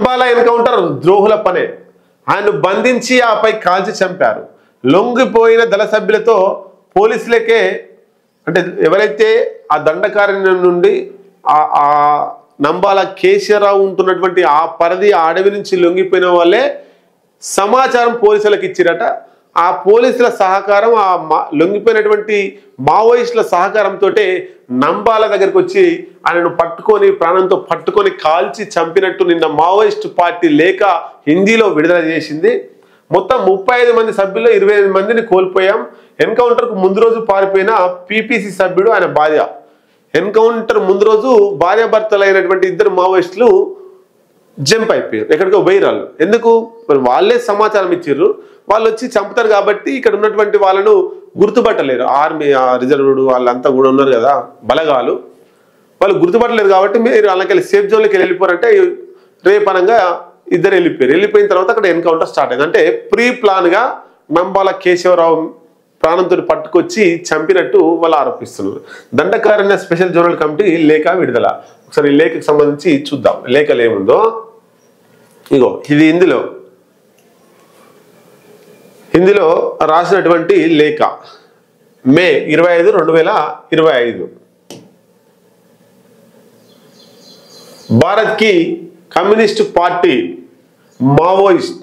Nambala encounter ద్రోహుల పనే. ఆయన బంధించి ఆపై కాల్చి చంపారు. లొంగిపోయిన దళ సభ్యులతో పోలీసులకే అంటే ఎవరైతే ఆ దండకారణ్యం నుండి ఆ నంబాల కేశవరావు ఉంటున్నటువంటి ఆ పరిధి అడవి నుంచి లొంగిపోయిన వాళ్ళే సమాచారం పోలీసులకు ఇచ్చిరట. ఆ పోలీసుల సహకారం ఆ లొంగిపోయినటువంటి మావోయిస్టుల సహకారంతో నంబాల దగ్గరికి వచ్చి ఆయనను పట్టుకొని ప్రాణంతో పట్టుకొని కాల్చి చంపినట్టు నిన్న మావోయిస్టు పార్టీ లేఖ హిందీలో విడుదల చేసింది. మొత్తం 35 మంది సభ్యుల్లో 25 మందిని కోల్పోయాం. ఎన్కౌంటర్కు ముందు రోజు పారిపోయిన పీపీసీ సభ్యుడు ఆయన భార్య. ఎన్కౌంటర్ ముందు రోజు భార్యాభర్తలైనటువంటి 2 మావోయిస్టులు జంప్ అయిపోయారు, ఎక్కడికో పోయిరాళ్ళు. ఎందుకు? మరి వాళ్ళే సమాచారం ఇచ్చారు, వాళ్ళు వచ్చి చంపుతారు కాబట్టి ఇక్కడ ఉన్నటువంటి వాళ్ళను గుర్తుపట్టలేరు. ఆర్మీ రిజర్వ్డ్ వాళ్ళంతా కూడా ఉన్నారు కదా బలగాలు, వాళ్ళు గుర్తుపట్టలేరు కాబట్టి మీరు వాళ్ళకి సేఫ్ జోన్లోకి వెళ్ళిపోరంటే రేపనంగా 2 వెళ్ళిపోయారు. వెళ్ళిపోయిన తర్వాత అక్కడ ఎన్కౌంటర్ స్టార్ట్ అయింది. అంటే ప్రీ ప్లాన్గా నంబాల కేశవరావు ప్రాణంతో పట్టుకొచ్చి చంపినట్టు వాళ్ళు ఆరోపిస్తున్నారు. దండకారణ్య స్పెషల్ జోనల్ కమిటీ లేఖ విడుదల. ఒకసారి ఈ లేఖకు సంబంధించి చూద్దాం, లేఖలు ఏముందో. ఇగో ఇది హిందీలో రాసినటువంటి లేఖ మే 25, 2025. భారత్ కి కమ్యూనిస్ట్ పార్టీ మావోయిస్ట్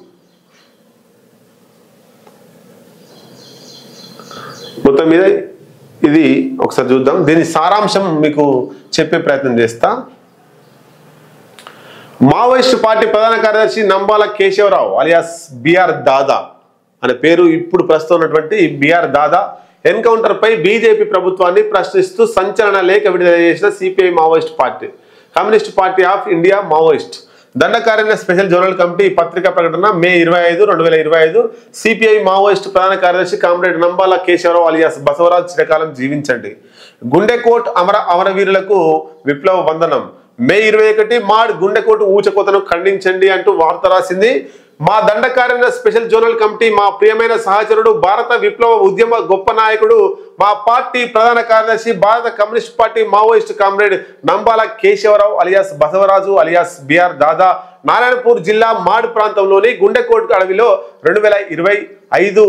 మొత్తం మీద ఇది ఒకసారి చూద్దాం. దీని సారాంశం మీకు చెప్పే ప్రయత్నం చేస్తా. మావోయిస్టు పార్టీ ప్రధాన కార్యదర్శి నంబాల కేశవరావు అలియాస్ బిఆర్ దాదా అనే పేరు ఇప్పుడు ప్రస్తుతం ఉన్నటువంటి బిఆర్ దాదా ఎన్కౌంటర్ పై బీజేపీ ప్రభుత్వాన్ని ప్రశ్నిస్తూ సంచలన లేఖ విడుదల చేసిన CPI Maoist party communist party of India Maoist Dandakaranya special zonal committee పత్రికా ప్రకటన మే 25, 2025. సిపిఐ మావోయిస్ట్ ప్రధాన కార్యదర్శి కామ్రేడ్ నంబాల కేశవరావు అలియాస్ బసవరాజ్ చిరకాలం జీవించండి. గుండెకోట్ అమరవీరులకు విప్లవ వందనం. మే 21 మాడ్ గుండెకోటు ఊచకోతను ఖండించండి అంటూ వార్త రాసింది. మా దండకారణ్య స్పెషల్ జోనల్ కమిటీ మా ప్రియమైన సహచరుడు భారత విప్లవ ఉద్యమ గొప్ప నాయకుడు మా పార్టీ ప్రధాన కార్యదర్శి భారత communist party Maoist comrade Nambala Keshavarao alias Basavaraju alias BR దాదా నారాయణపూర్ జిల్లా మాడ్ ప్రాంతంలోని గుండెకోట్ అడవిలో 2025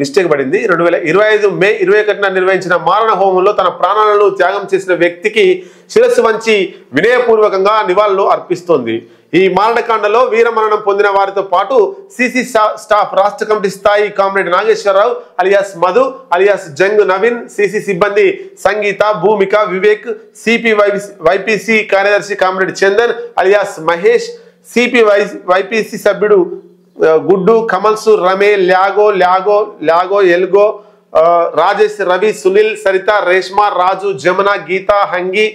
మిస్టేక్ పడింది 2025 మే 21న నిర్వహించిన మారణ హోమంలో తన ప్రాణాలను త్యాగం చేసిన వ్యక్తికి శిరస్సు వంచి వినయపూర్వకంగా నివాళులు అర్పిస్తోంది. ఈ మారణకాండలో వీరమరణం పొందిన వారితో పాటు సిసి స్టాఫ్ రాష్ట్ర కమిటీ స్థాయి comrade Nageswararao alias Madhu alias Jung Naveen, CC సిబ్బంది సంగీత, భూమిక, వివేక్, సిపి వైపిసి కార్యదర్శి comrade Chandan alias Mahesh, CP YPC సభ్యుడు గుడ్డు, కమల్సు, రమే, ల్యాగో ఎల్గో, రాజేష్, రవి, సునీల్, సరిత, రేష్మా, రాజు, జమున, గీత, హంగి,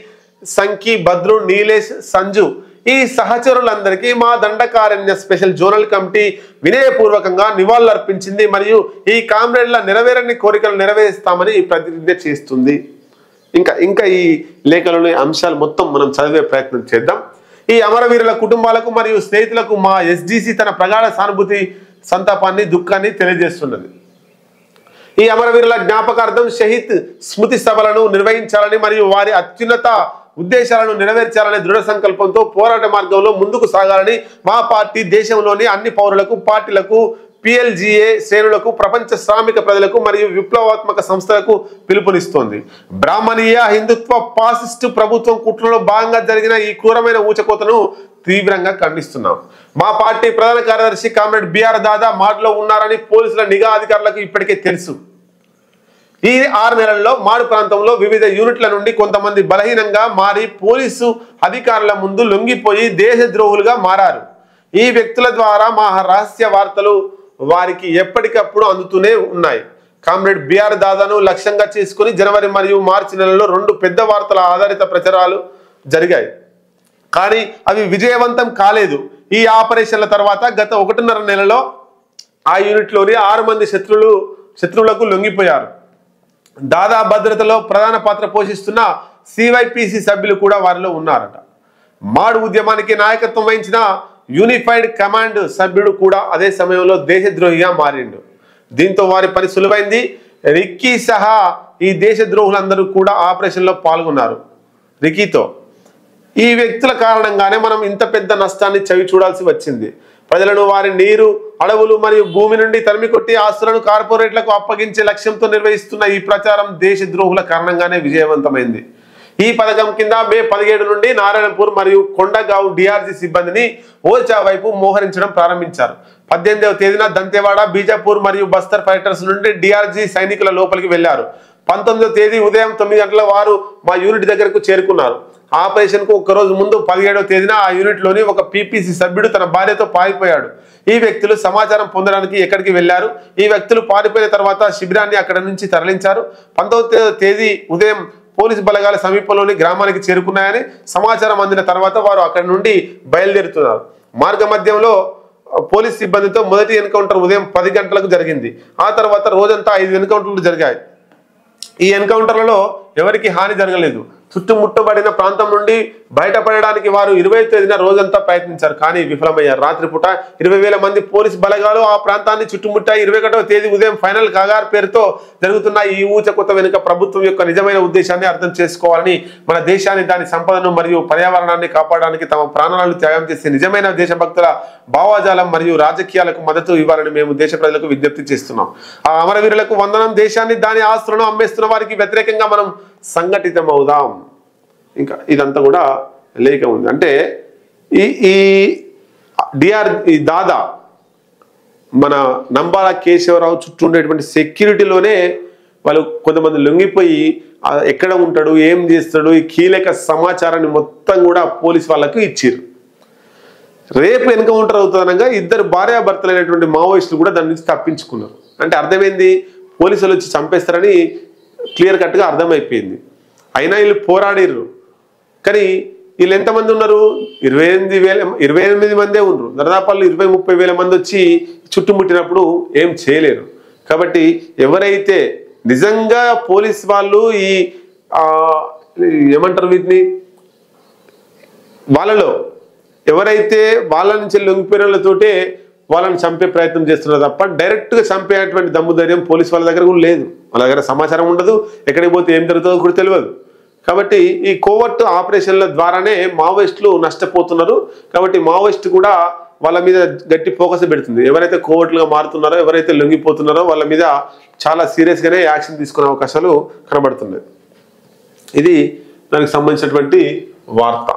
సంకి, భద్రు, నీలేష్, సంజు ఈ సహచరులందరికీ మా దండకారణ్య స్పెషల్ జోనల్ కమిటీ వినయపూర్వకంగా నివాళులర్పించింది మరియు ఈ కామ్రేడ్ల నెరవేరని కోరికలు నెరవేరుస్తామని ప్రతిజ్ఞ చేస్తుంది. ఇంకా ఈ లేఖలోని అంశాలు మొత్తం మనం చదివే ప్రయత్నం చేద్దాం. ఈ అమరవీరుల కుటుంబాలకు మరియు స్నేహితులకు మా ఎస్డిసి తన ప్రగాఢ సానుభూతి, సంతాపాన్ని, దుఃఖాన్ని తెలియజేస్తున్నది. ఈ అమరవీరుల జ్ఞాపకార్థం షహీద్ స్మృతి సభలను నిర్వహించాలని మరియు వారి అత్యున్నత ఉద్దేశాలను నెరవేర్చాలనే దృఢ సంకల్పంతో పోరాట మార్గంలో ముందుకు సాగాలని మా పార్టీ దేశంలోని అన్ని పౌరులకు, పార్టీలకు, పిఎల్జిఏ శ్రేణులకు, ప్రపంచ శ్రామిక ప్రజలకు మరియు విప్లవాత్మక సంస్థలకు పిలుపునిస్తోంది. బ్రాహ్మణీయ హిందుత్వ ఫాసిస్టు ప్రభుత్వం కుట్రలో భాగంగా జరిగిన ఈ క్రూరమైన ఊచకోతను తీవ్రంగా ఖండిస్తున్నాం. మా పార్టీ ప్రధాన కార్యదర్శి కామ్రేడ్ బిఆర్ దాదా మాడ్లో ఉన్నారని పోలీసుల నిఘా అధికారులకు ఇప్పటికే తెలుసు. ఈ 6 నెలల్లో మాడు ప్రాంతంలో వివిధ యూనిట్ల నుండి కొంతమంది బలహీనంగా మారి పోలీసు అధికారుల ముందు లొంగిపోయి దేశద్రోహులుగా మారారు. ఈ వ్యక్తుల ద్వారా మా రహస్య వార్తలు వారికి ఎప్పటికప్పుడు అందుతూనే ఉన్నాయి. కామ్రేడ్ బిఆర్ దాదాను లక్ష్యంగా చేసుకుని జనవరి మరియు మార్చి నెలలో 2 పెద్ద వార్తల ఆధారిత ప్రచారాలు జరిగాయి, కానీ అవి విజయవంతం కాలేదు. ఈ ఆపరేషన్ల తర్వాత గత 1.5 నెలలో ఆ యూనిట్లోని 6 మంది శత్రువులకు లొంగిపోయారు. దాదా భద్రతలో ప్రధాన పాత్ర పోషిస్తున్న సివైపిసి సభ్యులు కూడా వారిలో ఉన్నారట. మాడు ఉద్యమానికి నాయకత్వం వహించిన యూనిఫైడ్ కమాండ్ సభ్యుడు కూడా అదే సమయంలో దేశద్రోహిగా మారిండు. దీంతో వారి పని సులువైంది. రిక్కీ సహా ఈ దేశద్రోహులందరూ కూడా ఆపరేషన్లో పాల్గొన్నారు. రిక్కీతో ఈ వ్యక్తుల కారణంగానే మనం ఇంత పెద్ద నష్టాన్ని చవి చూడాల్సి వచ్చింది. ప్రజలను వారి నీరు, అడవులు మరియు భూమి నుండి తరిమి కొట్టి ఆస్తులను కార్పొరేట్లకు అప్పగించే లక్ష్యంతో నిర్వహిస్తున్న ఈ ప్రచారం దేశద్రోహుల కారణంగానే విజయవంతమైంది. ఈ పథకం కింద మే 17 నుండి నారాయణపూర్ మరియు కొండగావ్ డిఆర్జీ సిబ్బందిని ఓల్చా వైపు మోహరించడం ప్రారంభించారు. 18వ తేదీన దంతేవాడ, బీజాపూర్ మరియు బస్తర్ ఫైటర్స్ నుండి డిఆర్జీ సైనికుల లోపలికి వెళ్లారు. 19వ తేదీ ఉదయం 9 గంటల వారు మా యూనిట్ దగ్గరకు చేరుకున్నారు. ఆపరేషన్ కు ఒక్కరోజు ముందు 17వ తేదీన ఆ యూనిట్ లోని ఒక పీపీసీ సభ్యుడు తన భార్యతో పారిపోయాడు. ఈ వ్యక్తులు సమాచారం పొందడానికి ఎక్కడికి వెళ్లారు? ఈ వ్యక్తులు పారిపోయిన తర్వాత శిబిరాన్ని అక్కడ నుంచి తరలించారు. 19వ తేదీ ఉదయం పోలీసు బలగాల సమీపంలోని గ్రామానికి చేరుకున్నాయని సమాచారం అందిన తర్వాత వారు అక్కడి నుండి బయలుదేరుతున్నారు. మార్గ మధ్యంలో పోలీస్ సిబ్బందితో మొదటి ఎన్కౌంటర్ ఉదయం 10 గంటలకు జరిగింది. ఆ తర్వాత రోజంతా 5 ఎన్కౌంటర్లు జరిగాయి. ఈ ఎన్కౌంటర్లలో ఎవరికి హాని జరగలేదు. చుట్టుముట్టబడిన ప్రాంతం నుండి బయటపడడానికి వారు 20వ తేదీన రోజంతా ప్రయత్నించారు, కానీ విఫలమయ్యారు. రాత్రిపూట 20,000 మంది పోలీసు బలగాలు ఆ ప్రాంతాన్ని చుట్టుముట్టాయి. 21వ తేదీ ఉదయం ఫైనల్ కగార్ పేరుతో జరుగుతున్న ఈ ఊచకొత్త వెనుక ప్రభుత్వం యొక్క నిజమైన ఉద్దేశాన్ని అర్థం చేసుకోవాలని, మన దేశాన్ని, దాని సంపదను మరియు పర్యావరణాన్ని కాపాడడానికి తమ ప్రాణాలను త్యాగం చేసే నిజమైన దేశభక్తుల భావజాలం మరియు రాజకీయాలకు మద్దతు ఇవ్వాలని మేము దేశ ప్రజలకు విజ్ఞప్తి చేస్తున్నాం. ఆ అమరవీరులకు వందనం. దేశాన్ని, దాని ఆస్తులను అమ్మేస్తున్న వారికి వ్యతిరేకంగా మనం సంఘటితమవుదాం. ఇంకా ఇదంతా కూడా లేఖ ఉంది. అంటే ఈ దాదా మన నంబాల కేశవరావు చుట్టూ ఉండేటువంటి సెక్యూరిటీలోనే వాళ్ళు కొంతమంది లొంగిపోయి ఎక్కడ ఉంటాడు, ఏం చేస్తాడు, ఈ కీలక సమాచారాన్ని మొత్తం కూడా పోలీస్ వాళ్ళకు ఇచ్చిర్రు. రేపు ఎన్కౌంటర్ అవుతుందనగా ఇద్దరు భార్యాభర్తలైనటువంటి మావోయిస్టులు కూడా దాని నుంచి తప్పించుకున్నారు. అంటే అర్థమైంది, పోలీసులు వచ్చి చంపేస్తారని క్లియర్ కట్గా అర్థమైపోయింది. అయినా వీళ్ళు పోరాడిర్రు. కానీ వీళ్ళు ఎంతమంది ఉన్నారు? 28 మందే ఉన్నారు. దాదాపు 20-30 వేల మంది వచ్చి చుట్టుముట్టినప్పుడు ఏం చేయలేరు. కాబట్టి ఎవరైతే నిజంగా పోలీస్ వాళ్ళు ఈ ఏమంటారు వీటిని, వాళ్ళలో ఎవరైతే వాళ్ళ నుంచి లొంగిపోయినతోటే వాళ్ళని చంపే ప్రయత్నం చేస్తున్నారు తప్ప డైరెక్ట్గా చంపేటువంటి దమ్ము ధైర్యం పోలీస్ వాళ్ళ దగ్గర కూడా లేదు. వాళ్ళ దగ్గర సమాచారం ఉండదు, ఎక్కడికి పోతే ఏం జరుగుతుందో కూడా తెలియదు. కాబట్టి ఈ కోవర్ట్ ఆపరేషన్ల ద్వారానే మావోయిస్టులు నష్టపోతున్నారు. కాబట్టి మావోయిస్ట్ కూడా వాళ్ళ మీద గట్టి ఫోకస్ పెడుతుంది. ఎవరైతే కోవర్ట్లుగా మారుతున్నారో, ఎవరైతే లొంగిపోతున్నారో వాళ్ళ మీద చాలా సీరియస్గానే యాక్షన్ తీసుకునే అవకాశాలు కనబడుతున్నాయి. ఇది దానికి సంబంధించినటువంటి వార్త.